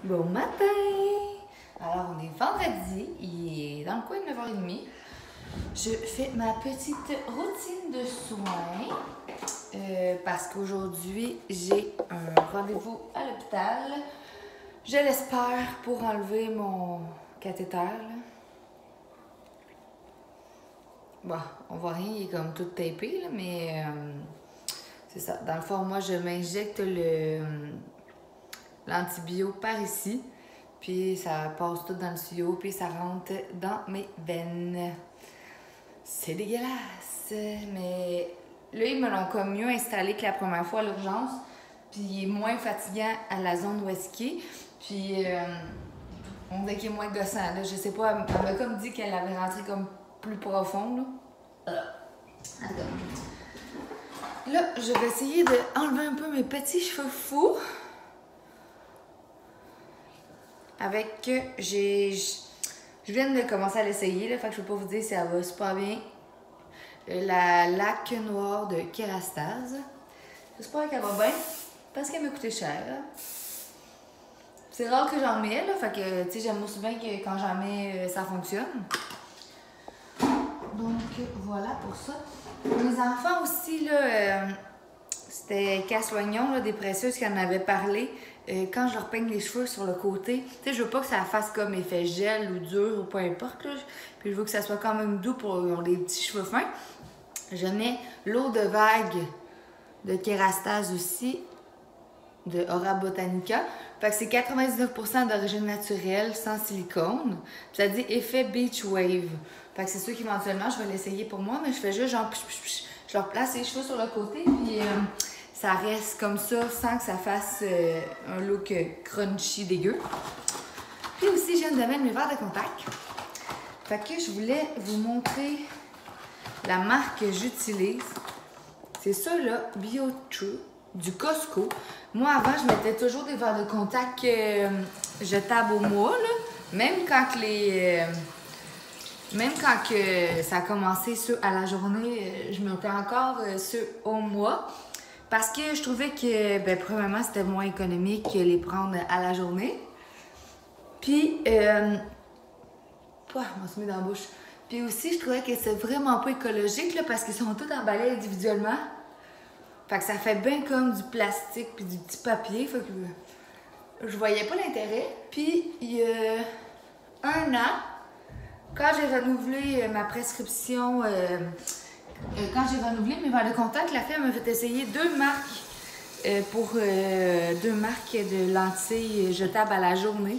Bon matin! Alors, on est vendredi, il est dans le coin de 9h30. Je fais ma petite routine de soins parce qu'aujourd'hui, j'ai un rendez-vous à l'hôpital. Je l'espère pour enlever mon cathéter. Là. Bon, on voit rien, il est comme tout tapé, là, mais c'est ça. Dans le fond, moi, je m'injecte l'antibio par ici. Puis ça passe tout dans le tuyau, puis ça rentre dans mes veines. C'est dégueulasse, mais là, ils me l'ont comme mieux installé que la première fois à l'urgence. Puis il est moins fatigant à la zone où est-ce qu'il est. Puis on dirait qu'il est moins gossant. Là. Je sais pas, elle m'a comme dit qu'elle avait rentré comme plus profond. Là, je vais essayer d'enlever un peu mes petits cheveux fous. Avec je viens de commencer à l'essayer, là, fait que je peux pas vous dire si elle va super bien. La laque noire de Kérastase. J'espère qu'elle va bien, parce qu'elle m'a coûté cher. C'est rare que j'en mets, là, fait que tu sais, j'aime aussi bien que quand j'en mets, ça fonctionne. Donc voilà pour ça. Mes enfants aussi, là, c'était Casse-Oignon, des précieuses qui en avaient parlé. Quand je leur peigne les cheveux sur le côté, tu sais, je veux pas que ça fasse comme effet gel ou dur ou peu importe, là. Puis je veux que ça soit quand même doux pour les petits cheveux fins. Je mets l'eau de vague de Kérastase aussi, de Aura Botanica. Fait que c'est 99% d'origine naturelle, sans silicone. Puis ça dit effet Beach Wave. Fait que c'est sûr qu'éventuellement, je vais l'essayer pour moi, mais je fais juste genre, je leur place les cheveux sur le côté, puis ça reste comme ça, sans que ça fasse un look crunchy dégueu. Puis aussi, je viens de mettre mes verres de contact. Fait que je voulais vous montrer la marque que j'utilise. C'est ça, là, BioTrue, du Costco. Moi, avant, je mettais toujours des verres de contact jetables au mois, là. Même quand que ça a commencé ceux à la journée, je mettais encore ceux au mois. Parce que je trouvais que, ben, premièrement, c'était moins économique que les prendre à la journée. Puis, on se met dans la bouche. Puis aussi, je trouvais que c'est vraiment pas écologique, là, parce qu'ils sont tous emballés individuellement. Fait que ça fait bien comme du plastique puis du petit papier. Fait que je voyais pas l'intérêt. Puis, il y a un an, quand j'ai renouvelé ma prescription... quand j'ai renouvelé mes verres de contact, la fille m'a fait essayer deux marques deux marques de lentilles jetables à la journée.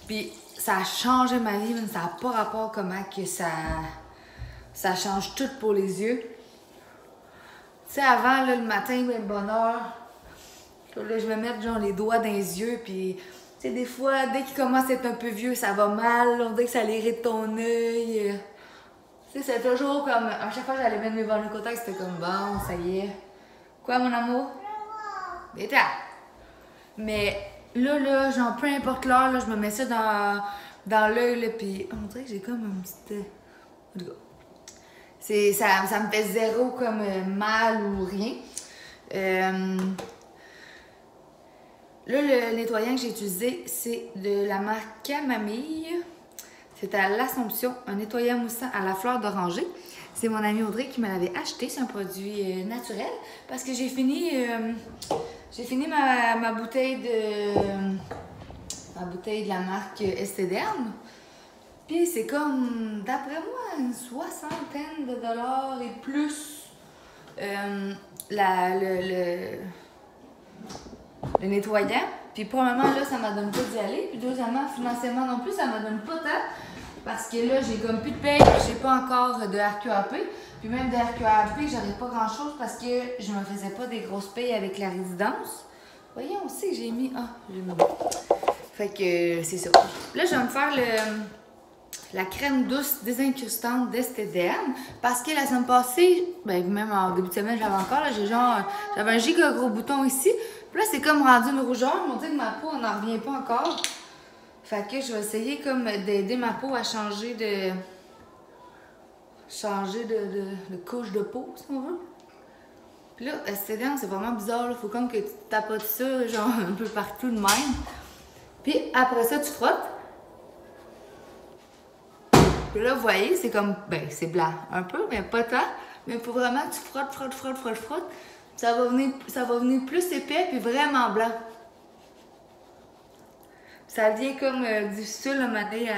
Puis ça a changé ma vie, mais ça n'a pas rapport comment que ça change tout pour les yeux. Tu sais, avant, là, le matin, ben, de bonne heure, là, je vais mettre genre les doigts dans les yeux, puis tu sais, des fois, dès qu'il commence à être un peu vieux, ça va mal, on dirait que ça l'irrite ton œil. Tu sais, c'est toujours comme. À chaque fois que j'allais mettre mes verres de contact, c'était comme bon, ça y est. Quoi, mon amour? Viens. Mais là, genre, peu importe l'heure, là, je me mets ça dans l'œil, là, puis on dirait que j'ai comme un petit. En tout cas, ça me fait zéro comme mal ou rien. Là, le nettoyant que j'ai utilisé, c'est de la marque Camamille. C'est à l'Assomption, un nettoyant moussant à la fleur d'oranger. C'est mon amie Audrey qui me l'avait acheté. C'est un produit naturel parce que j'ai fini ma bouteille de la marque Estée Derme. Puis c'est comme, d'après moi, une soixantaine de dollars et plus le nettoyant. Puis premièrement, là, ça m'a donné pas d'y aller. Puis deuxièmement, financièrement non plus, ça m'a donné pas tant. Parce que là, j'ai comme plus de paye, j'ai pas encore de RQAP. Puis même de RQAP, j'aurais pas grand chose parce que je me faisais pas des grosses payes avec la résidence. Voyez, on sait que j'ai mis. Ah, j'ai mis. Fait que c'est ça. Là, je vais me faire la crème douce désincrustante d'Estée Derme. Parce que la semaine passée, ben même en début de semaine, j'avais encore, là, j'avais un giga gros bouton ici. Puis là, c'est comme rendu une rougeur. On dit que ma peau, on n'en revient pas encore. Fait que je vais essayer comme d'aider ma peau à changer de couche de peau, si on veut. Puis là, Estée Derme, c'est vraiment bizarre. Là. Faut comme que tu tapotes ça, genre, un peu partout de même. Puis après ça, tu frottes. Puis là, vous voyez, c'est comme, ben, c'est blanc un peu, mais pas tant. Mais il faut vraiment que tu frottes. Ça va venir plus épais, puis vraiment blanc. Ça devient comme difficile à mater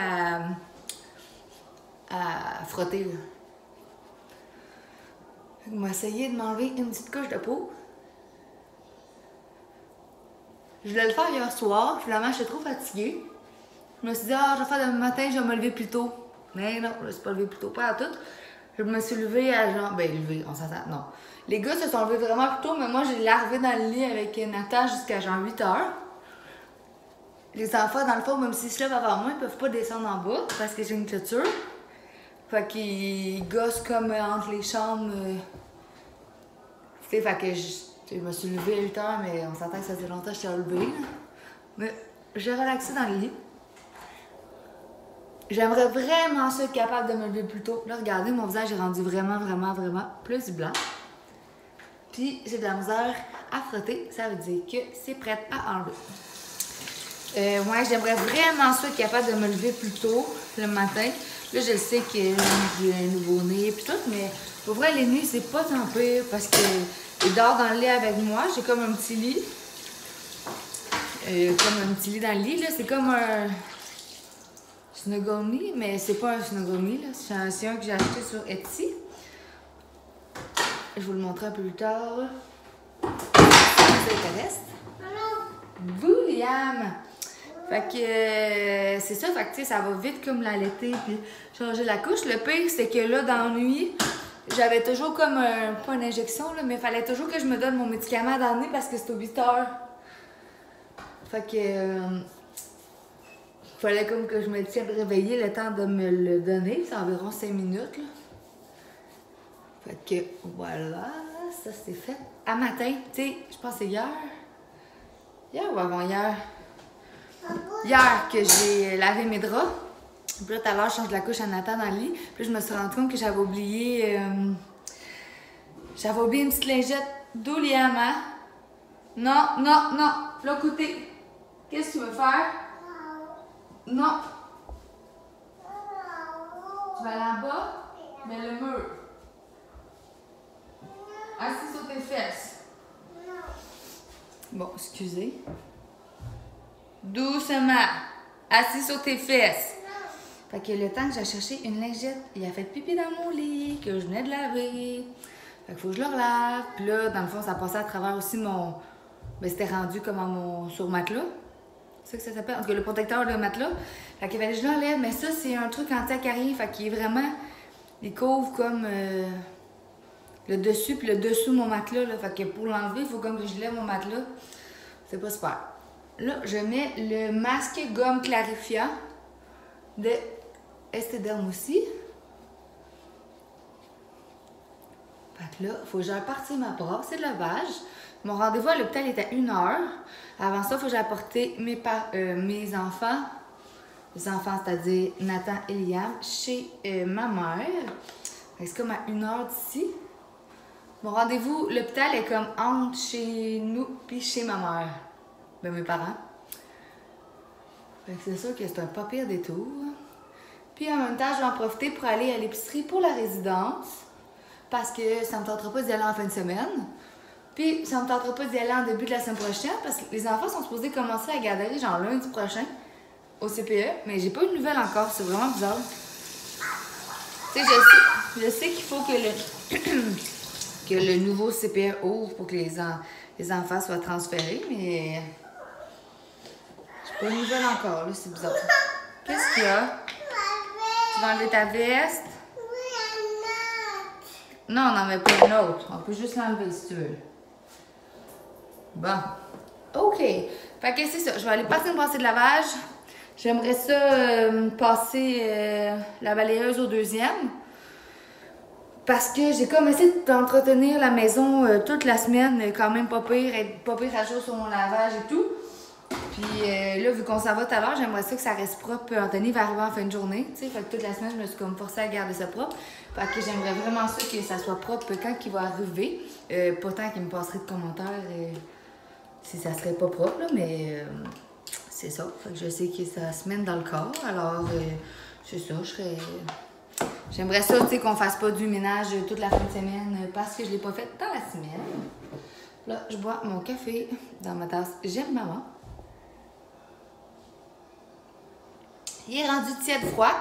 à frotter. Là. On va essayer de m'enlever une petite couche de peau. Je voulais le faire hier soir, finalement j'étais trop fatiguée. Je me suis dit, je vais faire demain matin, je vais me lever plus tôt. Mais non, je ne me suis pas levée plus tôt, pas à tout. Je me suis levée à genre, ben levée, on s'entend, non. Les gars se sont levés vraiment plus tôt, mais moi j'ai larvé dans le lit avec Nathan jusqu'à genre 8 heures. Les enfants, dans le fond, même s'ils se lèvent avant moi, ils peuvent pas descendre en bas parce que j'ai une clôture. Fait qu'ils gossent comme entre les chambres. Fait que je me suis levée à 8 heures, mais on s'entend que ça faisait longtemps que je suis levée. Mais j'ai relaxé dans le lit. J'aimerais vraiment ça être capable de me lever plus tôt. Là, regardez, mon visage est rendu vraiment plus blanc. Puis, j'ai de la misère à frotter. Ça veut dire que c'est prêt à enlever. Ouais, j'aimerais vraiment ça être capable de me lever plus tôt le matin. Là, je sais que j'ai un nouveau-né et tout, mais pour vrai, les nuits, c'est pas tant pire parce qu'il dort dans le lit avec moi. J'ai comme un petit lit. Comme un petit lit dans le lit, là. C'est comme un Snuggle Me, mais c'est pas un Snuggle Me, là. C'est un que j'ai acheté sur Etsy. Je vous le montrerai un peu plus tard. Ça reste. William! Fait que c'est ça, fait que tu sais, ça va vite comme l'allaiter puis changer la couche. Le pire, c'est que là, dans la nuit, j'avais toujours comme pas une injection, là, mais il fallait toujours que je me donne mon médicament dans le nez parce que c'est aux 8 heures. Fait que fallait comme que je me tienne réveillée le temps de me le donner. C'est environ 5 minutes, là. Fait que voilà, ça c'est fait. À matin, tu sais, je pense que c'est hier. Hier ou avant-hier? Hier que j'ai lavé mes draps. Puis là, tout à l'heure, je change la couche à Nathan dans le lit. Puis là, je me suis rendu compte que j'avais oublié une petite lingette d'Oliam, hein? Non. L'autre côté. Qu'est-ce que tu veux faire? Non. Tu vas aller en bas? Mais le mur. Assis sur tes fesses. Bon, excusez. Doucement. Assis sur tes fesses. Fait que le temps que j'ai cherché une lingette, il a fait pipi dans mon lit, que je venais de laver. Fait qu'il faut que je le relave. Puis là, dans le fond, ça passait à travers aussi mon... Ben, c'était rendu comme à mon sur-matelas. C'est ça que ça s'appelle? En tout cas, le protecteur de matelas. Fait qu'il fallait que je l'enlève. Mais ça, c'est un truc anti-acarien. Fait qu'il est vraiment... Il couvre comme... le dessus puis le dessous de mon matelas. Là. Fait que pour l'enlever, il faut comme que je lève mon matelas. C'est pas super. Là, je mets le masque gomme clarifiant de Estée Derme aussi. Fait que là, il faut que j'aille partir ma brassée de lavage. Mon rendez-vous à l'hôpital est à 1h. Avant ça, il faut que j'aille porter mes enfants. Les enfants, c'est-à-dire Nathan et Liam, chez ma mère. C'est comme à 1h d'ici. Mon rendez-vous, l'hôpital est comme entre chez nous puis chez ma mère. Ben, mes parents. Fait que c'est sûr que c'est un pas pire détour. Puis en même temps, je vais en profiter pour aller à l'épicerie pour la résidence. Parce que ça me tentera pas d'y aller en fin de semaine. Puis ça me tentera pas d'y aller en début de la semaine prochaine. Parce que les enfants sont supposés commencer à garderie genre lundi prochain au CPE. Mais j'ai pas eu de nouvelles encore. C'est vraiment bizarre. Tu sais, je sais qu'il faut que le nouveau CPE ouvre pour que les enfants soient transférés. Mais j'ai pas de nouvelles encore. Là, c'est bizarre. Qu'est-ce qu'il y a? Tu vas enlever ta veste? Non, on n'en met pas une autre. On peut juste l'enlever si tu veux. Bon. OK. Fait que c'est ça. Je vais aller passer une brassée de lavage. J'aimerais ça passer la balayeuse au deuxième. Parce que j'ai comme essayé d'entretenir la maison toute la semaine. Quand même pas pire. Être pas pire à jour sur mon lavage et tout. Puis là, vu qu'on s'en va tout à l'heure, j'aimerais ça que ça reste propre. Anthony va arriver en fin de journée, tu sais. Fait que toute la semaine, je me suis comme forcée à garder ça propre. Fait que j'aimerais vraiment ça que ça soit propre quand il va arriver. Pas tant qu'il me passerait de commentaires si ça serait pas propre, là, mais c'est ça. Fait que je sais que ça se mène dans le corps. Alors, c'est ça, j'aimerais ça, tu sais, qu'on fasse pas du ménage toute la fin de semaine parce que je l'ai pas fait dans la semaine. Là, je bois mon café dans ma tasse. J'aime maman. Il est rendu tiède froid,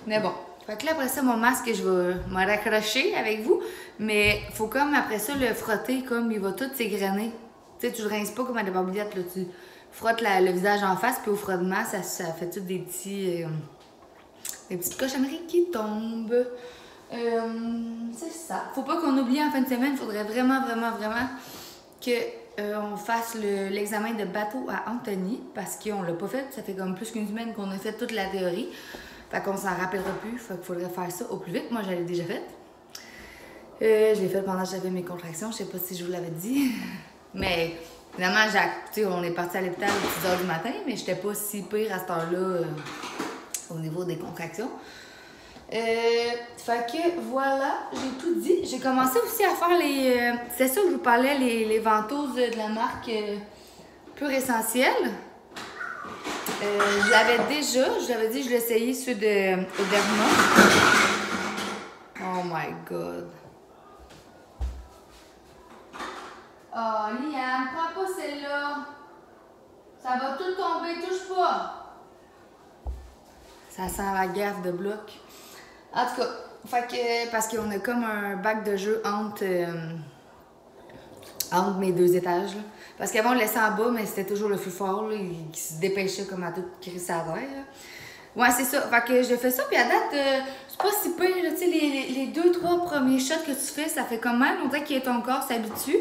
mais bon. Fait que là, après ça, mon masque, je vais m'en raccrocher avec vous. Mais faut comme, après ça, le frotter comme il va tout s'égrener. Tu sais, tu le rinces pas comme à des barbouillettes, là. Tu frottes le visage en face, puis au frottement, ça fait tout des petites cochonneries qui tombent. C'est ça. Faut pas qu'on oublie en fin de semaine. Faudrait vraiment, vraiment, vraiment qu'on fasse l'examen de bateau à Anthony. Parce qu'on l'a pas fait. Ça fait comme plus qu'une semaine qu'on a fait toute la théorie. Fait qu'on s'en rappellera plus. Fait qu'il faudrait faire ça au plus vite. Moi, je l'ai déjà fait. Je l'ai fait pendant que j'avais mes contractions. Je sais pas si je vous l'avais dit. Mais finalement, on est parti à l'hôpital à 6 h du matin. Mais j'étais pas si pire à cette heure-là au niveau des contractions. Fait que voilà, j'ai tout dit. J'ai commencé aussi à faire les... c'est ça que je vous parlais, les ventouses de la marque Pure Essentiel. Je l'avais déjà, je l'avais dit, je l'ai essayé ceux de Oderma. Oh my god. Oh Liam, prends pas celle-là. Ça va tout tomber, touche pas. Ça sent la gaffe de bloc. En tout cas, fait que, parce qu'on a comme un bac de jeu entre mes 2 étages. Là. Parce qu'avant, on le laissait en bas, mais c'était toujours le plus fort, là, qui se dépêchait comme à tout crisser à terre. Ouais, c'est ça. Fait que j'ai fait ça, puis à date, c'est pas si pire. Tu sais, les 2-3 premiers shots que tu fais, ça fait quand même longtemps que ton corps s'habitue.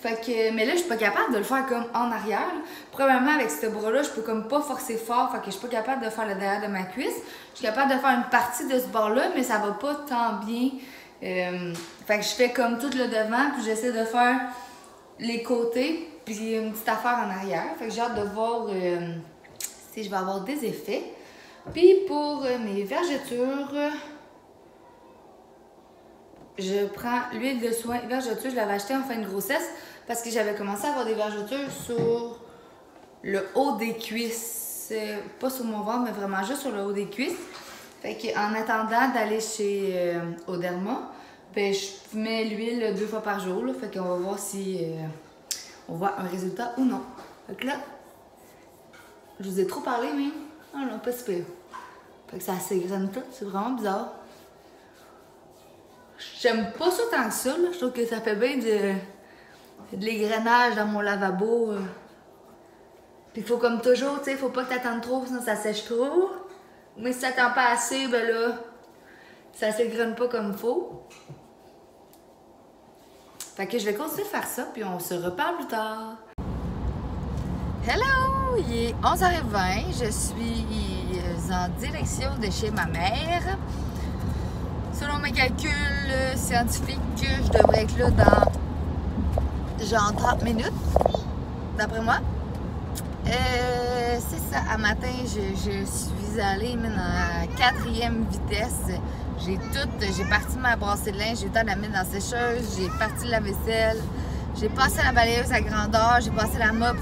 Fait que, mais là, je suis pas capable de le faire comme en arrière. Là. Probablement, avec ce bras-là, je peux comme pas forcer fort. Fait que je suis pas capable de faire le derrière de ma cuisse. Je suis capable de faire une partie de ce bord-là, mais ça va pas tant bien. Fait que je fais comme tout le devant, puis j'essaie de faire les côtés, puis une petite affaire en arrière. Fait que j'ai hâte de voir si je vais avoir des effets. Puis pour mes vergetures, je prends l'huile de soin vergeture. Je l'avais acheté en fin de grossesse parce que j'avais commencé à avoir des vergetures sur le haut des cuisses. Pas sur mon ventre, mais vraiment juste sur le haut des cuisses. Fait qu'en attendant d'aller chez Oderma, ben, je mets l'huile 2 fois par jour. Là. Fait qu'on va voir si on voit un résultat ou non. Fait que là, je vous ai trop parlé, mais non, pas si pire. Fait que ça s'égrène tout. C'est vraiment bizarre. J'aime pas ça tant que ça, là. Je trouve que ça fait bien de l'égrenage dans mon lavabo. Puis il faut comme toujours, tu sais, faut pas que t'attendes trop, sinon ça sèche trop. Mais si t'attends pas assez, ben là, ça s'égrène pas comme il faut. Fait que je vais continuer de faire ça, puis on se reparle plus tard. Hello! Il est 11h20. Je suis en direction de chez ma mère. Selon mes calculs scientifiques, je devrais être là dans genre 30 minutes, d'après moi. C'est ça, à matin, je suis allée à 4e vitesse. J'ai parti ma brassée de linge, j'ai eu le temps de la mettre dans la sécheuse, j'ai parti la vaisselle, j'ai passé la balayeuse à grandeur, j'ai passé la mop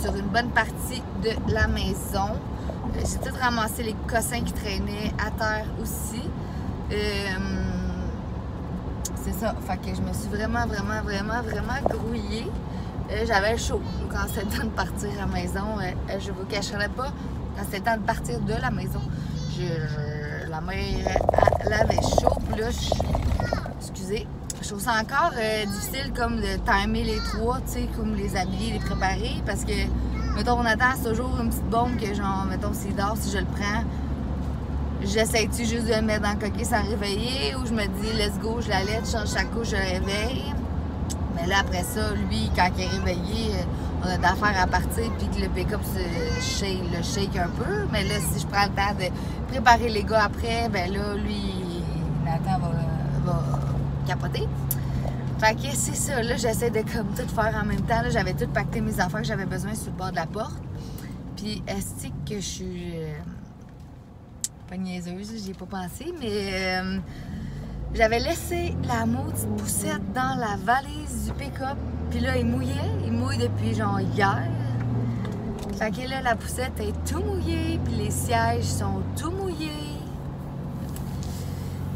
sur une bonne partie de la maison. J'ai tout ramassé les cossins qui traînaient à terre aussi. C'est ça, fait que je me suis vraiment grouillée. J'avais chaud quand c'était le temps de partir à la maison. Je vous cacherai pas, quand c'était le temps de partir de la maison, la mère elle avait chaud. Puis là, excusez, je trouve ça encore difficile comme de timer les 3, tu sais, comme les habiller, les préparer. Parce que, mettons, on attend toujours une petite bombe que genre, mettons, s'il dort, si je le prends, j'essaie-tu juste de le mettre dans le coquille sans réveiller, ou je me dis let's go, je la laisse, je change sa couche, je le réveille. Mais là, après ça, lui, quand il est réveillé, on a d'affaires à partir, puis que le pick-up le shake un peu. Mais là, si je prends le temps de préparer les gars après, ben là, lui, Nathan va capoter. Fait que c'est ça, là, j'essaie de comme tout faire en même temps. Là, j'avais tout pacté mes affaires que j'avais besoin sur le bord de la porte. Puis, est-ce que je suis pas niaiseuse, j'y ai pas pensé, mais j'avais laissé la maudite poussette dans la valise du pick-up. Puis là, il mouille depuis genre hier. Fait que là, la poussette est tout mouillée, puis les sièges sont tout mouillés.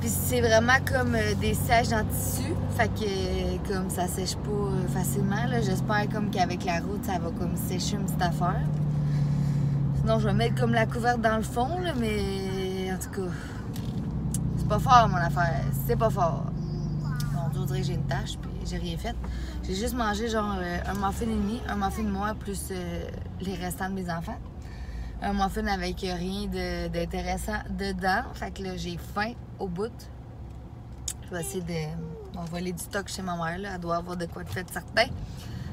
Puis c'est vraiment comme des sièges en tissu, fait que comme ça sèche pas facilement. J'espère comme qu'avec la route, ça va comme sécher une petite affaire. Sinon, je vais mettre comme la couverte dans le fond, là, mais en tout cas, c'est pas fort mon affaire, c'est pas fort. Bon, on dirait que j'ai une tâche, puis j'ai rien fait. J'ai juste mangé genre un muffin et demi, un muffin de moi plus les restants de mes enfants. Un muffin avec rien d'intéressant dedans. Fait que là, j'ai faim au bout. Je vais essayer de voler du stock chez ma mère. Là. Elle doit avoir de quoi de fait certain.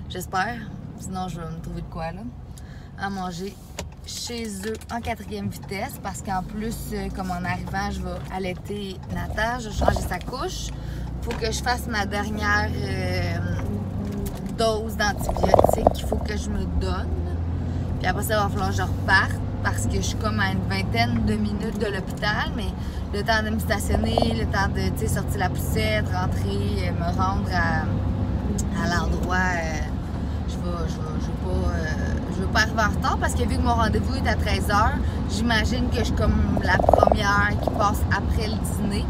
J'espère. Sinon, je vais me trouver de quoi là. À manger chez eux en 4e vitesse. Parce qu'en plus, comme en arrivant, je vais allaiter Nathan. Je vais changer sa couche. Faut que je fasse ma dernière dose d'antibiotiques qu'il faut que je me donne. Puis après ça, il va falloir que je reparte parce que je suis comme à une vingtaine de minutes de l'hôpital, mais le temps de me stationner, le temps de sortir la poussette, rentrer, me rendre à l'endroit, je veux pas arriver en retard parce que vu que mon rendez-vous est à 13h, j'imagine que je suis comme la première qui passe après le dîner.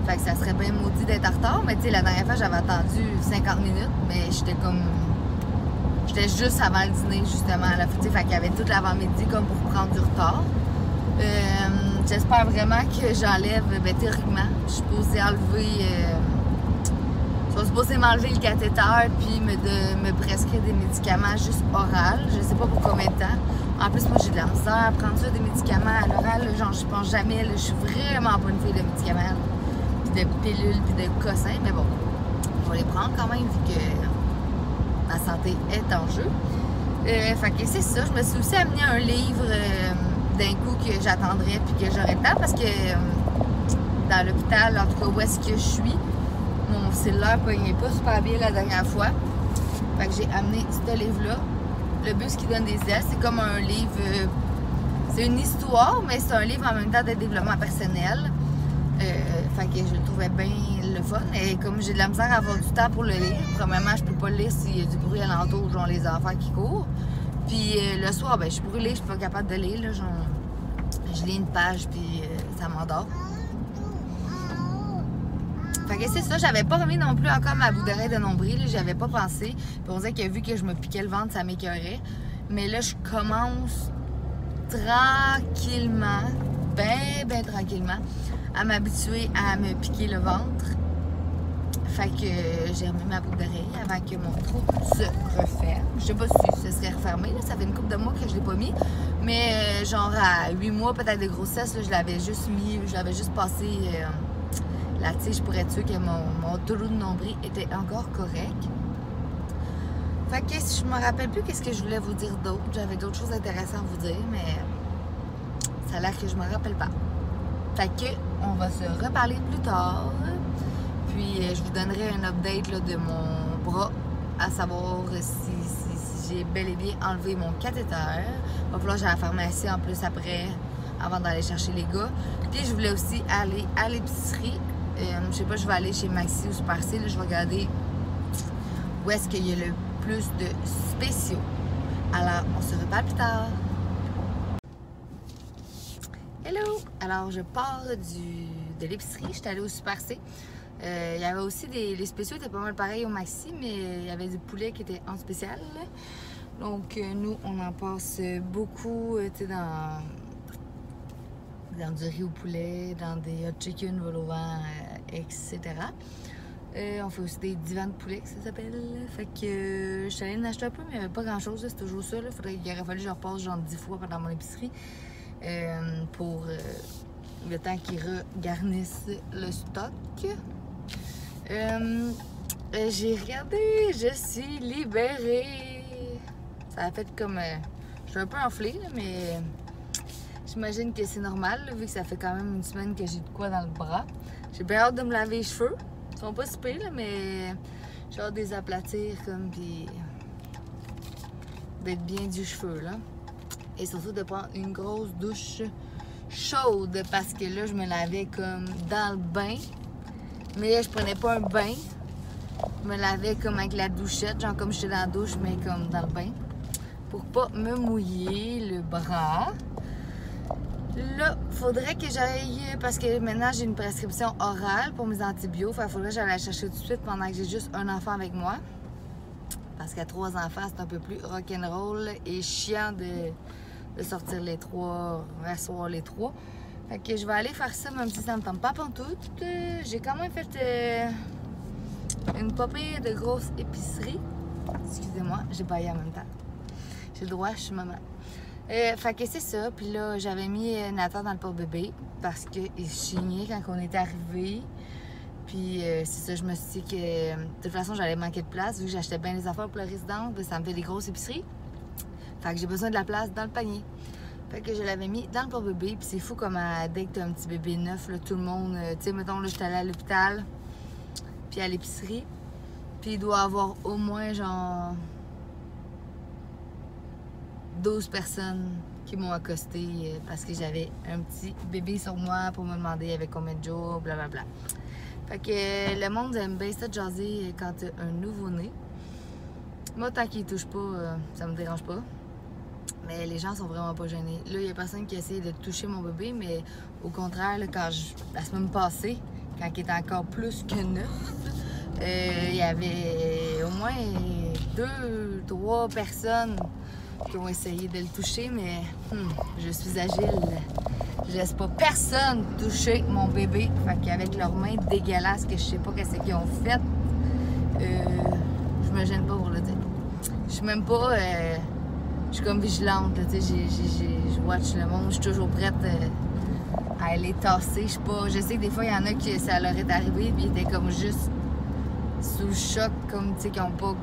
Fait que ça serait bien maudit d'être en retard, mais tu sais, la dernière fois, j'avais attendu 50 minutes, mais J'étais juste avant le dîner, justement, à la fête. Fait qu'il y avait tout l'avant-midi comme pour prendre du retard. J'espère vraiment que j'enlève, théoriquement. Je suis supposée enlever... je suis supposée m'enlever le cathéter puis me prescrire des médicaments juste oral. Je sais pas pour combien de temps. En plus, moi, j'ai de la misère à prendre ça, des médicaments à l'oral. Genre, je pense jamais. Là, je suis vraiment pas une fille de médicaments. Puis de pilules, puis de cossins. Mais bon, je vais les prendre quand même, vu que... ma santé est en jeu. Fait que c'est ça. Je me suis aussi amené un livre d'un coup que j'attendrais puis que j'aurais le temps parce que dans l'hôpital, en tout cas où est-ce que je suis, mon cellulaire ne pognait pas super bien la dernière fois. Fait que j'ai amené ce livre-là. Le bus qui donne des ailes, c'est comme un livre... c'est une histoire, mais c'est un livre en même temps de développement personnel. Fait que je le trouvais bien le fun. Et comme j'ai de la misère à avoir du temps pour le lire, premièrement, je peux pas le lire s'il y a du bruit alentour, genre les enfants qui courent. Puis le soir, ben, je suis brûlée, je suis pas capable de lire. Là, genre, je lis une page, puis ça m'endort. Fait que c'est ça, j'avais pas remis non plus encore ma bout d'oreille de nombril, j'avais pas pensé. Puis on dirait que vu que je me piquais le ventre, ça m'écœurait. Mais là, je commence tranquillement, ben tranquillement, à m'habituer à me piquer le ventre. Fait que j'ai remis ma boucle d'oreille avant que mon trou se referme. Je sais pas si ce serait refermé, là. Ça fait une couple de mois que je l'ai pas mis. Mais genre à 8 mois peut-être de grossesse, là, je l'avais juste mis, je l'avais juste passé la tige pour être sûr que mon trou de nombril était encore correct. Fait que je me rappelle plus qu'est-ce que je voulais vous dire d'autre. J'avais d'autres choses intéressantes à vous dire, mais ça a l'air que je me rappelle pas. Fait que on va se reparler plus tard. Puis je vous donnerai un update là, de mon bras, à savoir si j'ai bel et bien enlevé mon cathéter. Il va falloir que j'aille à la pharmacie en plus après, avant d'aller chercher les gars. Puis je voulais aussi aller à l'épicerie. Je sais pas, je vais aller chez Maxi ou Super C. Là, je vais regarder où est-ce qu'il y a le plus de spéciaux. Alors, on se reparle plus tard. Hello! Alors, je pars de l'épicerie. Je suis allée au Super C. Il y avait aussi les spéciaux étaient pas mal pareils au Maxi, mais il y avait du poulet qui était en spécial. Donc, nous, on en passe beaucoup, tu sais, dans du riz au poulet, dans des hot chicken vol au vent, etc. On fait aussi des divans de poulet, que ça s'appelle. Fait que je suis allée en acheter un peu, mais il n'y avait pas grand-chose. C'est toujours ça. Il aurait fallu que je repasse genre 10 fois pendant mon épicerie pour le temps qu'ils regarnissent le stock. J'ai regardé, je suis libérée. Ça a fait comme... je suis un peu enflée, là, mais j'imagine que c'est normal, là, vu que ça fait quand même une semaine que j'ai de quoi dans le bras. J'ai bien hâte de me laver les cheveux. Ils sont pas si pires, là, mais j'ai hâte de les aplatir, comme, puis d'être bien du cheveu, là. Et surtout de prendre une grosse douche chaude, parce que là, je me lavais comme dans le bain. Mais là, je prenais pas un bain. Je me lavais comme avec la douchette, genre comme j'étais dans la douche, mais comme dans le bain. pour pas me mouiller le bras. Là, faudrait que j'aille, parce que maintenant j'ai une prescription orale pour mes antibiotiques. Fait faudrait que j'aille la chercher tout de suite pendant que j'ai juste un enfant avec moi. Parce qu'à 3 enfants, c'est un peu plus rock'n'roll et chiant de sortir les 3, rasseoir les 3. Fait que je vais aller faire ça, même si ça me tente pas pantoute. J'ai quand même fait une popée de grosse épicerie. Excusez-moi, j'ai baillé en même temps. J'ai le droit, je suis maman. Fait que c'est ça. Puis là, j'avais mis Nathan dans le porte-bébé parce qu'il chignait quand on était arrivés. Puis c'est ça, je me suis dit que de toute façon, j'allais manquer de place vu que j'achetais bien les affaires pour la résidence. Ça me fait des grosses épiceries. Fait que j'ai besoin de la place dans le panier. Fait que je l'avais mis dans le porte-bébé. Puis c'est fou comme dès que t'as un petit bébé neuf, là, tout le monde... tu sais, mettons, là, j'étais allée à l'hôpital, puis à l'épicerie. Puis il doit avoir au moins, genre... 12 personnes qui m'ont accosté parce que j'avais un petit bébé sur moi pour me demander avec combien de jours, blablabla. Fait que le monde aime bien ça de jaser quand t'as un nouveau-né. Moi, tant qu'il touche pas, ça me dérange pas. Mais les gens sont vraiment pas gênés. Là, il y a personne qui essaie de toucher mon bébé, mais au contraire, là, la semaine passée, quand il était encore plus que neuf, il y avait au moins 2, 3 personnes qui ont essayé de le toucher, mais je suis agile. Je laisse pas personne toucher mon bébé. Fait qu'avec leurs mains dégueulasses que je sais pas qu'est-ce qu'ils ont fait, je me gêne pas pour le dire. Je suis même pas... je suis comme vigilante, tu sais, je watch le monde, je suis toujours prête à aller tasser. Je sais que des fois, il y en a qui ça leur est arrivé, puis ils étaient comme juste sous choc, comme, tu sais, qui ont pas...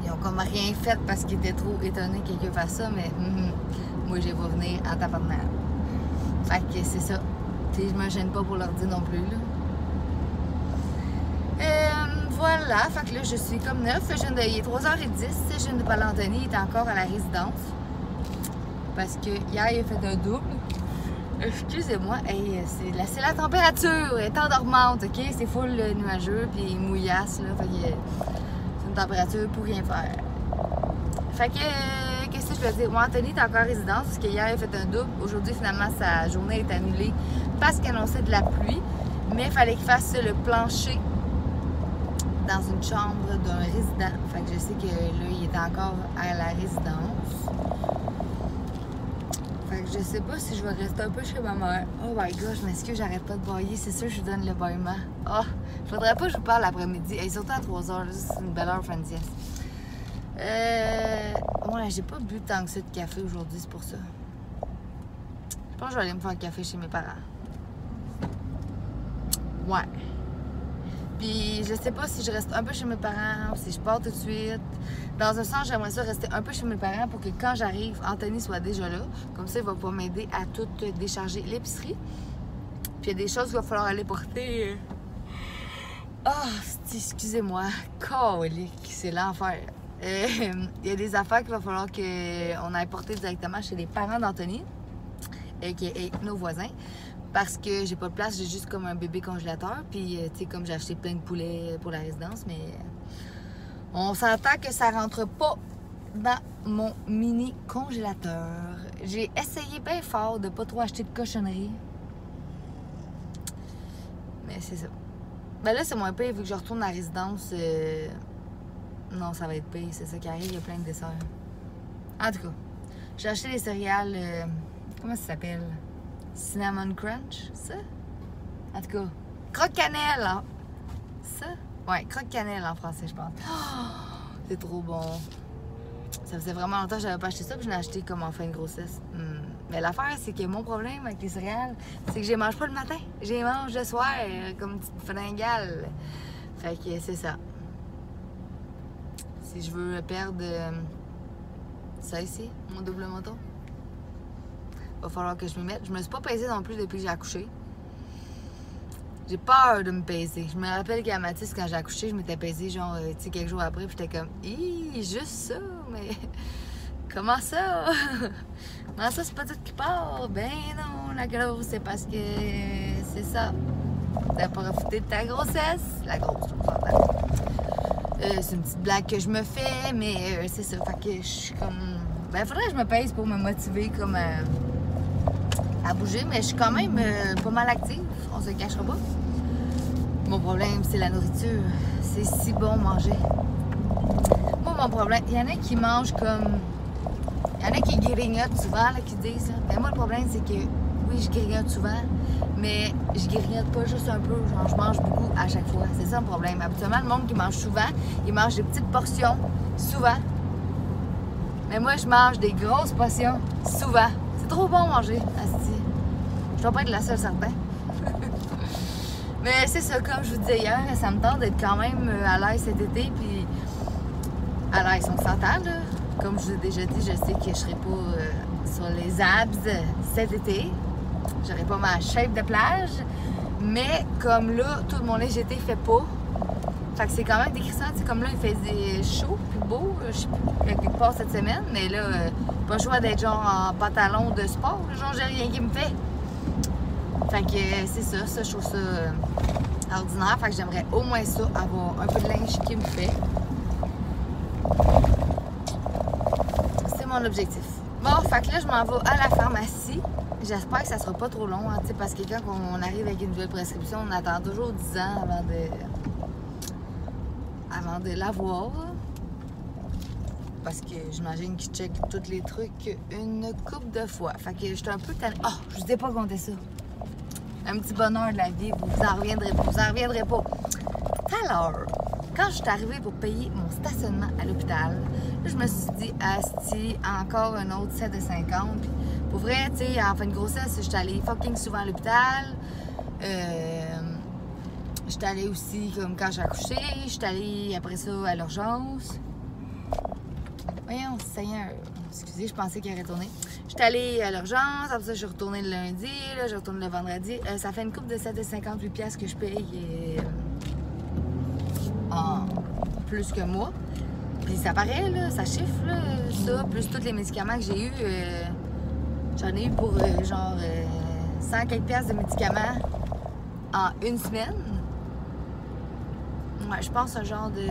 Ils ont comme rien fait parce qu'ils étaient trop étonnés que quelqu'un fasse ça, mais moi, je vais pas venir en tabarnak. Fait que c'est ça. Tu sais, je me gêne pas pour leur dire non plus, là. Voilà, fait que là, je suis comme neuf. Il est 3h10. Je viens de parler à Anthony, il est encore à la résidence. Parce que hier, il a fait un double. Excusez-moi, hey, c'est la température, elle est endormante, ok? C'est full nuageux, puis mouillasse, là. Fait que c'est une température pour rien faire. Fait que, qu'est-ce que je veux dire? Moi, Anthony est encore à résidence, parce qu'hier, il a fait un double. Aujourd'hui, finalement, sa journée est annulée parce qu'il annonçait de la pluie. Mais il fallait qu'il fasse le plancher dans une chambre d'un résident. Fait que je sais que là, il est encore à la résidence. Fait que je sais pas si je vais rester un peu chez ma mère. Oh my god, je m'excuse, j'arrête pas de bailler. C'est sûr que je vous donne le bâillement. Ah, oh, faudrait pas que je vous parle l'après-midi. Et surtout à 3h, c'est une belle heure fin de sieste. Ouais, j'ai pas bu tant que ça de café aujourd'hui, c'est pour ça. Je pense que je vais aller me faire un café chez mes parents. Ouais. Puis je sais pas si je reste un peu chez mes parents ou si je pars tout de suite. Dans un sens, j'aimerais ça rester un peu chez mes parents pour que quand j'arrive, Anthony soit déjà là. Comme ça, il va pouvoir m'aider à tout décharger l'épicerie. Puis il y a des choses qu'il va falloir aller porter. Ah, excusez-moi. Colique, c'est l'enfer. Il y a des affaires qu'il va falloir qu'on aille porter directement chez les parents d'Anthony, et nos voisins. Parce que j'ai pas de place, j'ai juste comme un bébé congélateur. Puis, tu sais, comme j'ai acheté plein de poulets pour la résidence, mais on s'entend que ça rentre pas dans mon mini congélateur. J'ai essayé bien fort de pas trop acheter de cochonneries. Mais c'est ça. Ben là, c'est moins pire vu que je retourne à la résidence. Non, ça va être pire, c'est ça qui arrive, il y a plein de desserts. En tout cas, j'ai acheté les céréales. Comment ça s'appelle? Cinnamon Crunch, ça? En tout cas, croque-cannelle, hein? Ça? Ouais, croque-cannelle en français, je pense. Oh, c'est trop bon. Ça faisait vraiment longtemps que j'avais pas acheté ça, puis je l'ai acheté comme en fin de grossesse. Mais l'affaire, c'est que mon problème avec les céréales, c'est que je les mange pas le matin. Je les mange le soir, comme une petite fringale. Fait que c'est ça. Si je veux perdre ça ici, mon double menton, va falloir que je m'y mette. Je me suis pas pesée non plus depuis que j'ai accouché. J'ai peur de me peser. Je me rappelle qu'à Mathis, quand j'ai accouché, je m'étais pesée genre, tu sais, quelques jours après, puis j'étais comme, juste ça, mais comment ça? Comment ça, c'est pas tout qui part? Ben non, la grosse, c'est parce que c'est ça. T'as profité de ta grossesse. La grosse, je C'est une petite blague que je me fais, mais c'est ça. Fait que je suis comme... Ben, faudrait que je me pèse pour me motiver comme à bouger, mais je suis quand même pas mal active, on se le cachera pas. Mon problème, c'est la nourriture. C'est si bon manger. Moi, mon problème, il y en a qui mangent comme... Il y en a qui grignotent souvent, là, qui disent. Là. Mais moi, le problème, c'est que oui, je grignote souvent, mais je grignote pas juste un peu. Genre, je mange beaucoup à chaque fois. C'est ça le problème. Habituellement, le monde qui mange souvent, il mange des petites portions, souvent. Mais moi, je mange des grosses portions, souvent. C'est trop bon manger, asti. Je dois pas être la seule, certain. Mais c'est ça, comme je vous disais hier, ça me tente d'être quand même à l'aise cet été, puis à l'aise, on s'entend, là. Comme je vous ai déjà dit, je sais que je serai pas sur les abs cet été. J'aurai pas ma shape de plage. Mais comme là, tout mon légèreté fait pas. Fait que c'est quand même décrissant. Tu sais, comme là, il faisait chaud puis beau. Je sais plus, quelque part cette semaine. Mais là, pas le choix d'être genre en pantalon de sport. Genre, j'ai rien qui me fait. Fait que c'est ça. Ça, je trouve ça ordinaire. Fait que j'aimerais au moins ça, avoir un peu de linge qui me fait. Mon objectif. Bon, fait que là, je m'en vais à la pharmacie. J'espère que ça sera pas trop long, hein, parce que quand on arrive avec une nouvelle prescription, on attend toujours 10 ans avant de l'avoir. Parce que j'imagine qu'ils checkent tous les trucs une couple de fois. Fait que j'étais un peu tannée. Oh, je vous ai pas compté ça. Un petit bonheur de la vie, vous en reviendrez pas. Vous en reviendrez pas. Tout à l'heure, quand je suis arrivée pour payer mon stationnement à l'hôpital, je me suis dit, asti, encore un autre 7,50$. Puis pour vrai, tu sais, en fin de grossesse, j'étais allée fucking souvent à l'hôpital. J'étais allée aussi, comme quand j'ai accouché, j'étais allée après ça à l'urgence. Voyons, Seigneur, excusez, je pensais qu'il allait retourner. J'étais allée à l'urgence, après ça, je suis retournée le lundi, là, je retourne le vendredi. Ça fait une coupe de 7,58$ que je paye en plus que moi. Puis ça paraît, là, ça chiffre, là, ça, plus tous les médicaments que j'ai eus. J'en ai eu pour genre 100 quelques piastres de médicaments en une semaine. Ouais, je pense un genre de...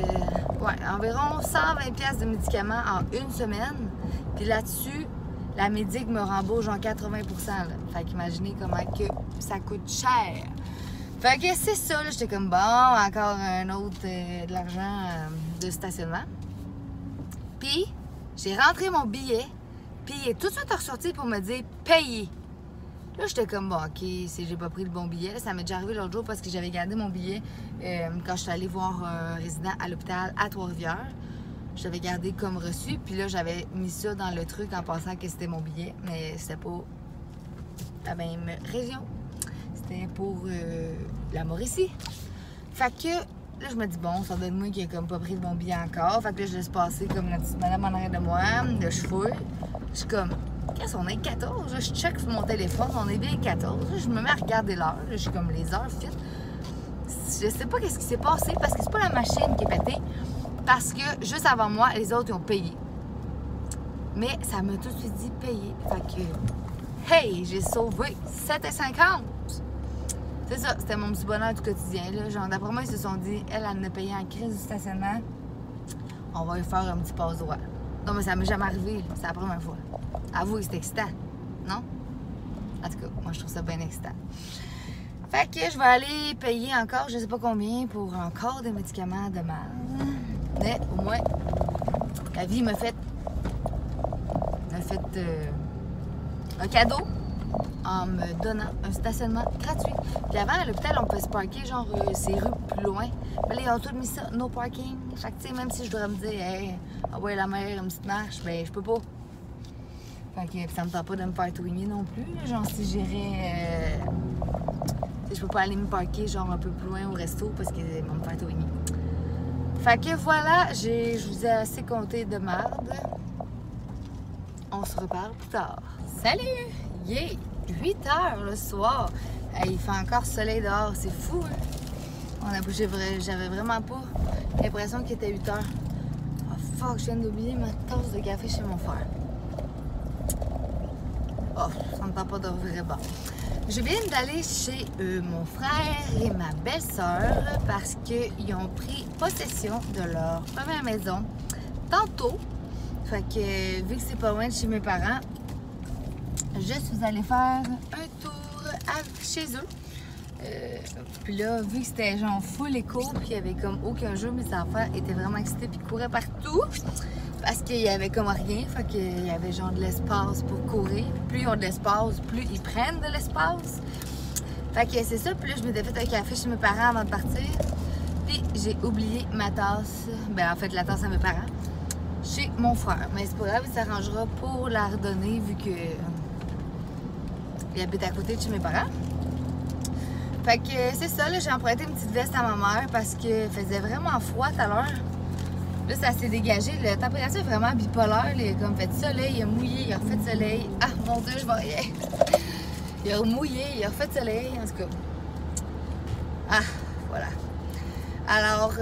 Ouais, environ 120 piastres de médicaments en une semaine. Puis là-dessus, la médic me rembourse genre 80%. Là. Fait qu'imaginez comment que ça coûte cher. Fait que c'est ça, là, j'étais comme bon, encore un autre de l'argent de stationnement. Puis, j'ai rentré mon billet, puis il est tout de suite ressorti pour me dire « payer ». Là, j'étais comme, bon, OK, si j'ai pas pris le bon billet. Là, ça m'est déjà arrivé l'autre jour parce que j'avais gardé mon billet quand je suis allée voir un résident à l'hôpital à Trois-Rivières. Je l'avais gardé comme reçu, puis là, j'avais mis ça dans le truc en pensant que c'était mon billet, mais c'était pas la même région. C'était pour la Mauricie. Fait que là, je me dis, bon, ça doit être moi qui ai comme pas pris le bon billet encore. Fait que là, je laisse passer comme la petite madame en arrière de moi, de cheveux. Je suis comme, qu'est-ce qu'on est 14? Je check sur mon téléphone, on est bien 14. Je me mets à regarder l'heure. Je suis comme, les heures fit. Je sais pas qu'est-ce qui s'est passé parce que c'est pas la machine qui est pétée. Parce que juste avant moi, les autres ils ont payé. Mais ça m'a tout de suite dit payer. Fait que, hey, j'ai sauvé 7,50$. C'est ça, c'était mon petit bonheur du quotidien. Là. Genre, d'après moi, ils se sont dit, elle en a payé en crise du stationnement. On va lui faire un petit passe-droit. Non, mais ça m'est jamais arrivé. C'est la première fois. Avouez, c'est excitant. Non? En tout cas, moi, je trouve ça bien excitant. Fait que je vais aller payer encore, je sais pas combien, pour encore des médicaments de mal. Mais au moins, la vie m'a fait un cadeau en me donnant un stationnement gratuit. Puis avant, à l'hôpital, on pouvait se parker, genre, ces rues plus loin. Mais là, ils ont tout mis ça, no parking. Fait que, tu sais, même si je voudrais me dire, hey, ah ouais, la mère, une petite marche, ben, je peux pas. Fait que ça me tente pas de me faire twinner non plus. Là. Genre, si j'irais. Je peux pas aller me parker, genre, un peu plus loin au resto parce qu'ils vont me faire twinner. Fait que voilà, je vous ai assez compté de marde. On se reparle plus tard. Salut! Yeah! 8 h le soir. Hey, il fait encore soleil dehors, c'est fou, hein? On a bougé, j'avais vraiment pas l'impression qu'il était 8 h. Oh fuck, je viens d'oublier ma tasse de café chez mon frère. Oh, Oh, ça me tente pas de revirer bas. Je viens d'aller chez mon frère et ma belle-sœur parce qu'ils ont pris possession de leur première maison tantôt. Fait que vu que c'est pas loin de chez mes parents, je suis allée faire un tour chez eux. Puis là, vu que c'était genre full écho, puis il y avait comme aucun jeu, mes enfants étaient vraiment excités puis couraient partout. Parce qu'il y avait comme rien, fait qu'il y avait genre de l'espace pour courir. Plus ils ont de l'espace, plus ils prennent de l'espace. Fait que c'est ça, puis là je m'étais fait un café chez mes parents avant de partir. Puis j'ai oublié ma tasse, ben en fait la tasse à mes parents, chez mon frère. Mais c'est pas grave, il s'arrangera pour la redonner vu que il habite à côté de chez mes parents. Fait que c'est ça, là j'ai emprunté une petite veste à ma mère parce qu'il faisait vraiment froid tout à l'heure. Là, ça s'est dégagé. La température est vraiment bipolaire. Il a comme fait soleil, il a mouillé, il a refait soleil. Ah, mon Dieu, je vois rien. Il a mouillé, il a refait soleil. En tout cas. Ah, voilà. Alors,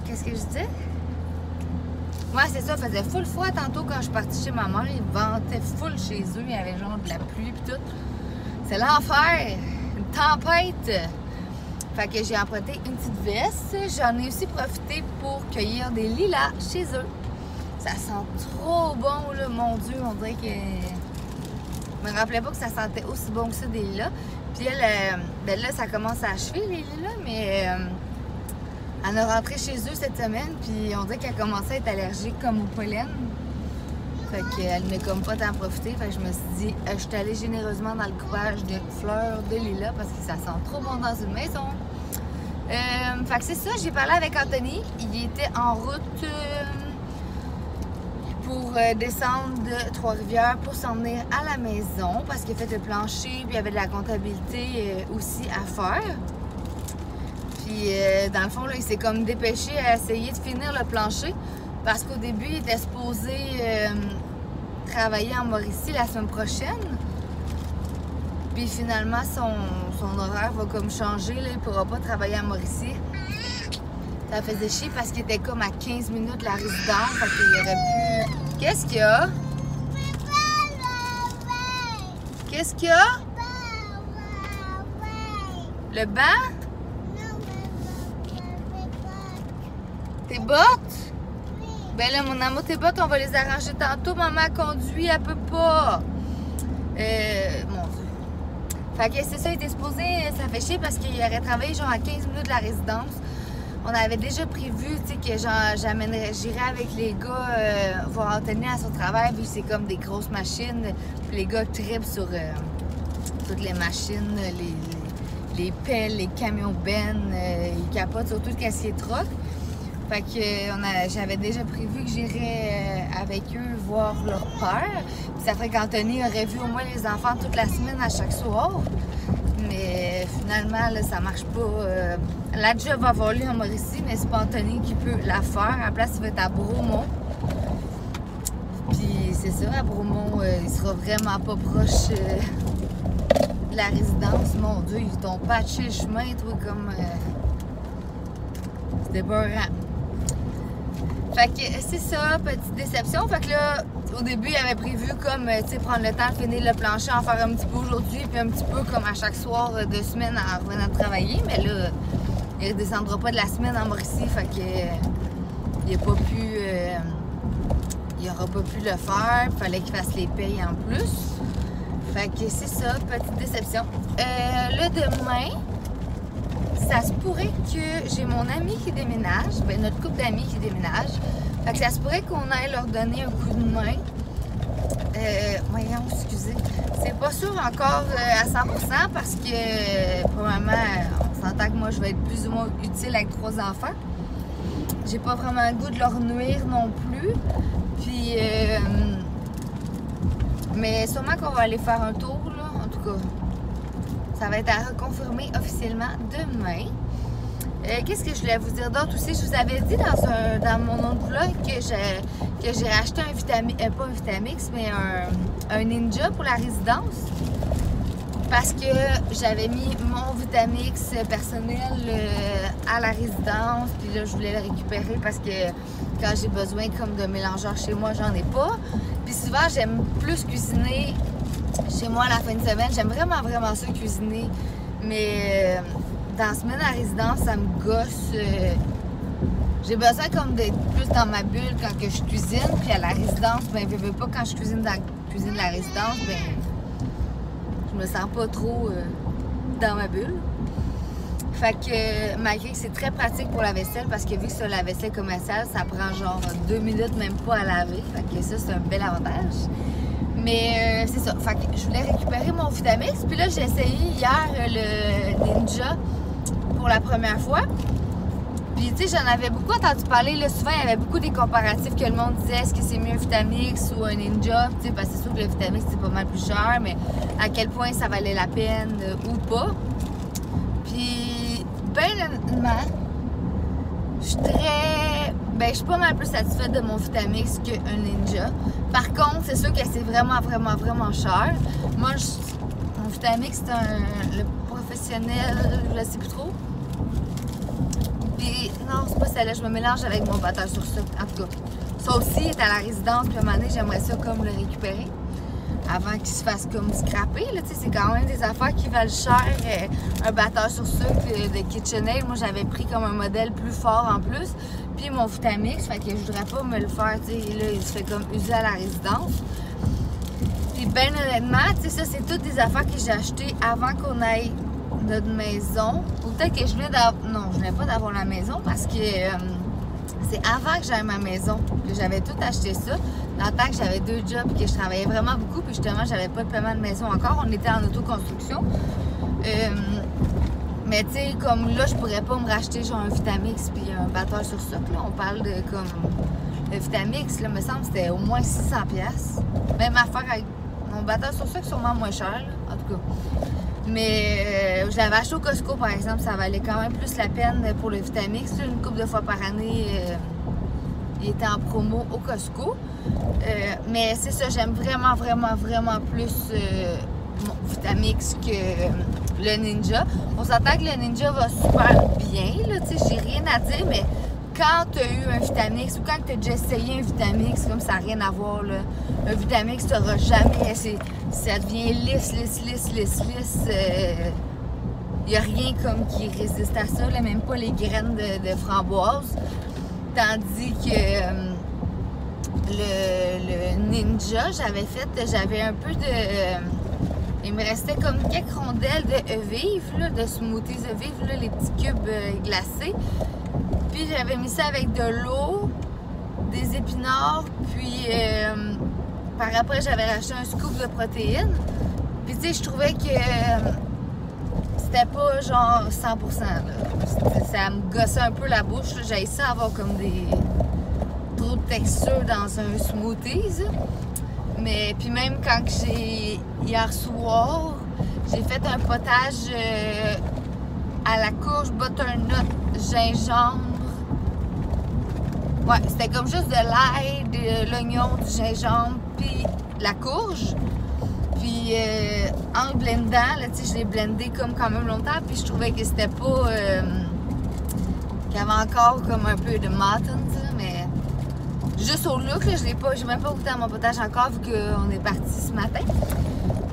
qu'est-ce que je disais? Moi, c'est ça, il faisait full froid tantôt quand je suis partie chez ma mère. Il ventait full chez eux. Il y avait genre de la pluie et tout. C'est l'enfer. Une tempête. Fait que j'ai emprunté une petite veste. J'en ai aussi profité pour cueillir des lilas chez eux. Ça sent trop bon, là, mon Dieu. On dirait que... Je me rappelais pas que ça sentait aussi bon que ça, des lilas. Puis elle, ben là, ça commence à achever, les lilas, mais elle a rentré chez eux cette semaine, puis on dirait qu'elle commençait à être allergique comme au pollen. Fait qu'elle ne comme pas tant profité. Fait que je me suis dit, je suis allée généreusement dans le coupage de fleurs de lilas parce que ça sent trop bon dans une maison. Fait que c'est ça, j'ai parlé avec Anthony. Il était en route pour descendre de Trois-Rivières pour s'en venir à la maison parce qu'il a fait le plancher, puis il y avait de la comptabilité aussi à faire. Puis dans le fond, là, il s'est comme dépêché à essayer de finir le plancher parce qu'au début, il était supposé travailler en Mauricie la semaine prochaine. Puis finalement, son horaire va comme changer, là, il ne pourra pas travailler à Mauricie. Ça faisait chier parce qu'il était comme à 15 minutes de la résidence, fait qu'il aurait pu... Qu'est-ce qu'il y a? Qu'est-ce qu'il y a? Le banc? Tes bottes? Ben là, mon amour, tes bottes, on va les arranger tantôt. Maman conduit, elle peut pas. Mon Dieu. Fait que c'est ça, il était supposé, ça fait chier parce qu'il aurait travaillé genre à 15 minutes de la résidence. On avait déjà prévu, tu sais, que j'irais avec les gars voir Anthony à son travail, puis c'est comme des grosses machines. Puis les gars trippent sur toutes les machines, les pelles, les camions bennes, ils capotent sur tout ce qui est troc. Fait que j'avais déjà prévu que j'irais avec eux voir leur père. Puis ça ferait qu'Anthony aurait vu au moins les enfants toute la semaine à chaque soir. Mais finalement, là, ça marche pas. La job va voler en Mauricie, mais c'est pas Anthony qui peut la faire. À la place, il va être à Bromont. Puis c'est ça, à Bromont, il sera vraiment pas proche de la résidence. Mon Dieu, ils t'ont patché le chemin, toi, comme... C'était beurrant. Fait que c'est ça, petite déception. Fait que là, au début, il avait prévu comme, tu sais, prendre le temps de finir le plancher, en faire un petit peu aujourd'hui, puis un petit peu comme à chaque soir de semaine en revenant de travailler. Mais là, il ne redescendra pas de la semaine en Mauricie, fait que il n'a pas pu, il n'aura pas pu le faire. Il fallait qu'il fasse les payes en plus. Fait que c'est ça, petite déception. Là, demain, ça se pourrait que j'ai mon ami qui déménage, ben notre couple d'amis qui déménage. Fait que ça se pourrait qu'on aille leur donner un coup de main. Voyons, excusez. C'est pas sûr encore à 100% parce que probablement, on s'entend que moi je vais être plus ou moins utile avec 3 enfants. J'ai pas vraiment le goût de leur nuire non plus. Puis, mais sûrement qu'on va aller faire un tour, là, en tout cas. Ça va être à reconfirmer officiellement demain. Qu'est-ce que je voulais vous dire d'autre aussi? Je vous avais dit dans mon autre vlog que j'ai racheté un Vitamix, pas un Vitamix, mais un Ninja pour la résidence. Parce que j'avais mis mon Vitamix personnel à la résidence. Puis là, je voulais le récupérer parce que quand j'ai besoin comme de mélangeurs chez moi, j'en ai pas. Puis souvent, j'aime plus cuisiner chez moi la fin de semaine. J'aime vraiment, vraiment ça cuisiner. Mais dans la semaine à résidence, ça me gosse. J'ai besoin comme d'être plus dans ma bulle quand que je cuisine. Puis à la résidence, ben, je veux pas quand je cuisine dans la cuisine de la résidence, ben, je me sens pas trop dans ma bulle. Fait que malgré que c'est très pratique pour la vaisselle, parce que vu que c'est la vaisselle commerciale, ça prend genre 2 minutes, même pas à laver. Fait que ça, c'est un bel avantage. Mais c'est ça. Fait que je voulais récupérer mon Vitamix. Puis là, j'ai essayé hier le Ninja pour la première fois. Puis tu sais, j'en avais beaucoup entendu parler. Là, souvent, il y avait beaucoup des comparatifs que le monde disait est-ce que c'est mieux un Vitamix ou un Ninja. Tu sais, parce que c'est sûr que le Vitamix, c'est pas mal plus cher, mais à quel point ça valait la peine ou pas. Puis, ben honnêtement, je suis pas mal plus satisfaite de mon Vitamix qu'un Ninja. Par contre, c'est sûr que c'est vraiment, vraiment, vraiment cher. Moi, mon Vitamix, c'est le professionnel, je sais plus trop. Puis, non, c'est pas celle-là, je me mélange avec mon batteur sur sucre. En tout cas, ça aussi est à la résidence, puis à un moment donné, j'aimerais ça comme le récupérer avant qu'il se fasse comme scraper. C'est quand même des affaires qui valent cher. Un batteur sur sucre de KitchenAid, moi j'avais pris comme un modèle plus fort en plus. Puis mon Vitamix, fait que je voudrais pas me le faire, tu sais, là il se fait comme user à la résidence. Puis ben honnêtement, tu sais, ça c'est toutes des affaires que j'ai achetées avant qu'on aille notre maison. Ou peut-être que je venais d'avoir... Non, je venais pas d'avoir la maison parce que c'est avant que j'aille ma maison que j'avais tout acheté ça. Dans le temps que j'avais 2 jobs et que je travaillais vraiment beaucoup, puis justement, j'avais pas de paiement de maison encore. On était en autoconstruction. Mais tu sais, comme là, je pourrais pas me racheter genre un Vitamix puis un batteur sur sucre. Là, on parle de comme... Le Vitamix, là, me semble que c'était au moins 600$. Même affaire avec mon batteur sur sucre, sûrement moins cher, là, en tout cas. Mais je l'avais acheté au Costco, par exemple, ça valait quand même plus la peine pour le Vitamix. Une couple de fois par année, il était en promo au Costco. Mais c'est ça, j'aime vraiment, vraiment, vraiment plus mon Vitamix que le Ninja. On s'entend que le Ninja va super bien, là, tu sais, j'ai rien à dire, mais quand tu as eu un Vitamix ou quand tu as déjà essayé un Vitamix, comme ça n'a rien à voir, là, un Vitamix, tu n'auras jamais, ça devient lisse. Il n'y a rien comme qui résiste à ça, là, même pas les graines de framboise. Tandis que le Ninja, j'avais un peu de... il me restait comme quelques rondelles de Evive, là, de smoothies Evive, là, les petits cubes glacés. Puis j'avais mis ça avec de l'eau, des épinards, puis par après j'avais racheté un scoop de protéines. Puis tu sais, je trouvais que c'était pas genre 100%. Là. Ça me gossait un peu la bouche. J'avais ça avoir comme trop de texture dans un smoothie. Mais puis même quand hier soir, j'ai fait un potage à la courge, butternut, gingembre. Ouais, c'était comme juste de l'ail, de l'oignon, du gingembre, puis la courge. Puis en le blendant, là, tu sais, je l'ai blendé comme quand même longtemps, puis je trouvais que c'était pas... qu'il y avait encore comme un peu de mutton, mais juste au look, là, j'ai même pas goûté à mon potage encore, vu qu'on est parti ce matin.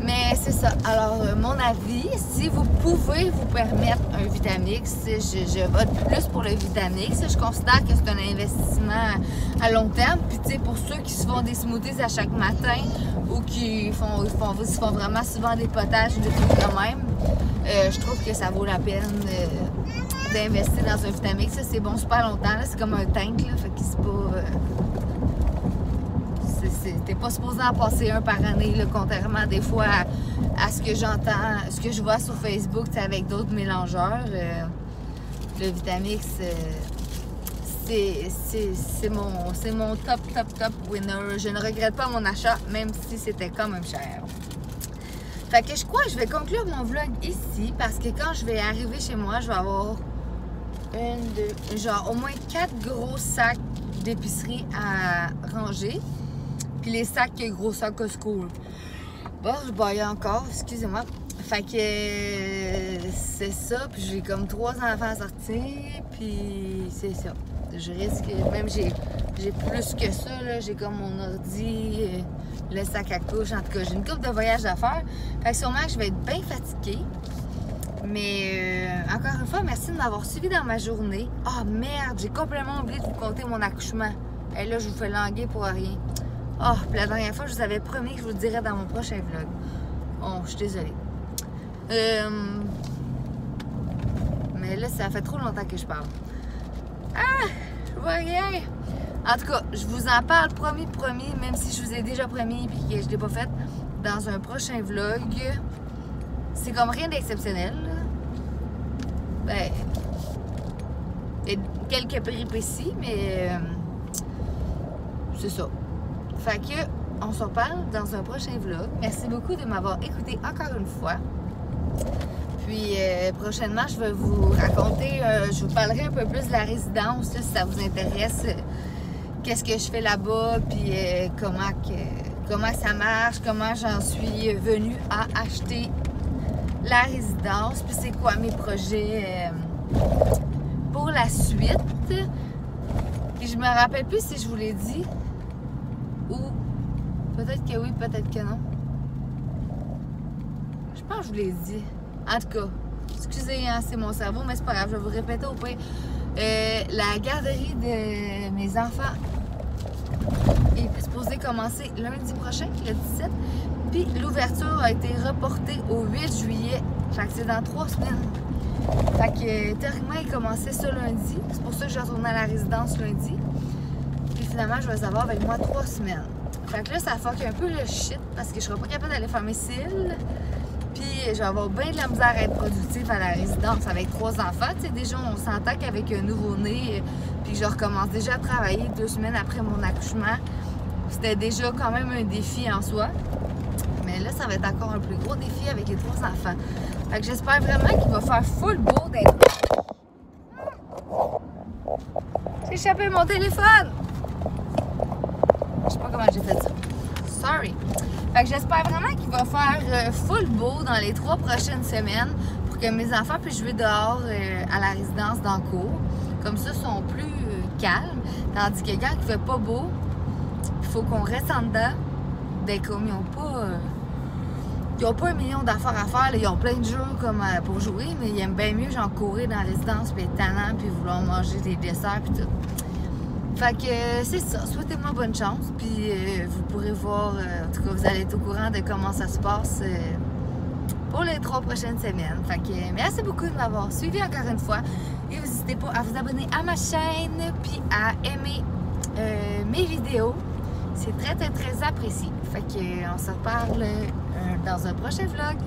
Mais c'est ça. Alors, mon avis, si vous pouvez vous permettre un Vitamix, je vote plus pour le Vitamix. Je considère que c'est un investissement à long terme. Puis, tu sais, pour ceux qui se font des smoothies à chaque matin ou qui font vraiment souvent des potages ou des trucs de même, je trouve que ça vaut la peine d'investir dans un Vitamix. Ça, c'est bon super longtemps. C'est comme un tank, là. Fait que c'est pas... T'es pas supposé en passer un par année, là, contrairement des fois à ce que j'entends, ce que je vois sur Facebook avec d'autres mélangeurs. Le Vitamix, c'est mon top winner. Je ne regrette pas mon achat, même si c'était quand même cher. Fait que je crois que je vais conclure mon vlog ici, parce que quand je vais arriver chez moi, je vais avoir genre au moins 4 gros sacs d'épicerie à ranger. Puis les sacs grosseur Costco. Bon, je baille encore, excusez-moi. Fait que c'est ça. Puis j'ai comme 3 enfants à sortir. Puis c'est ça. Je risque, même j'ai plus que ça, là. J'ai comme mon ordi le sac à couche. En tout cas, j'ai une couple de voyages à faire. Fait que sûrement que je vais être bien fatiguée. Mais encore une fois, merci de m'avoir suivi dans ma journée. Ah oh, merde, j'ai complètement oublié de vous conter mon accouchement. Et là, je vous fais languer pour rien. Ah, oh, puis la dernière fois, je vous avais promis que je vous le dirais dans mon prochain vlog. Oh, je suis désolée. Mais là, ça fait trop longtemps que je parle. Ah, je vois rien. En tout cas, je vous en parle promis, même si je vous ai déjà promis et que je ne l'ai pas fait, dans un prochain vlog. C'est comme rien d'exceptionnel. Ben, il y a quelques péripéties, mais c'est ça. Fait que, on se reparle dans un prochain vlog. Merci beaucoup de m'avoir écouté encore une fois. Puis prochainement, je vais vous raconter, je vous parlerai un peu plus de la résidence, là, si ça vous intéresse. Qu'est-ce que je fais là-bas, puis comment ça marche, comment j'en suis venue à acheter la résidence, puis c'est quoi mes projets pour la suite. Puis je me rappelle plus si je vous l'ai dit, ou peut-être que oui, peut-être que non. Je pense que je vous l'ai dit. En tout cas, excusez, hein, c'est mon cerveau, mais c'est pas grave, je vais vous répéter au pire. La garderie de mes enfants est supposée commencer lundi prochain, le 17. Puis l'ouverture a été reportée au 8 juillet. Fait que c'est dans 3 semaines. Fait que théoriquement, il commençait ce lundi. C'est pour ça que je retourne à la résidence lundi. Puis finalement, je vais les avoir avec moi 3 semaines. Fait que là, ça fuck un peu le shit parce que je serai pas capable d'aller faire mes cils. Puis je vais avoir bien de la misère à être productive à la résidence avec 3 enfants. Tu sais, déjà, on s'entend qu'avec un nouveau-né, puis je recommence déjà à travailler 2 semaines après mon accouchement. C'était déjà quand même un défi en soi. Mais là, ça va être encore un plus gros défi avec les 3 enfants. Fait que j'espère vraiment qu'il va faire full beau d'être... J'ai échappé mon téléphone! Je sais pas comment j'ai fait ça. Sorry. Fait que j'espère vraiment qu'il va faire full beau dans les 3 prochaines semaines pour que mes enfants puissent jouer dehors à la résidence dans le cours. Comme ça, ils sont plus calmes. Tandis que quand il fait pas beau, il faut qu'on reste en dedans. Ben comme ils n'ont pas 1 million d'affaires à faire, là, ils ont plein de jeux comme pour jouer, mais ils aiment bien mieux genre courir dans la résidence, puis être tannant, puis vouloir manger des desserts, puis tout. Fait que c'est ça, souhaitez-moi bonne chance, puis vous pourrez voir, en tout cas vous allez être au courant de comment ça se passe pour les 3 prochaines semaines. Fait que merci beaucoup de m'avoir suivi encore une fois, et n'hésitez pas à vous abonner à ma chaîne, puis à aimer mes vidéos. C'est très apprécié. Fait que on se reparle dans un prochain vlog.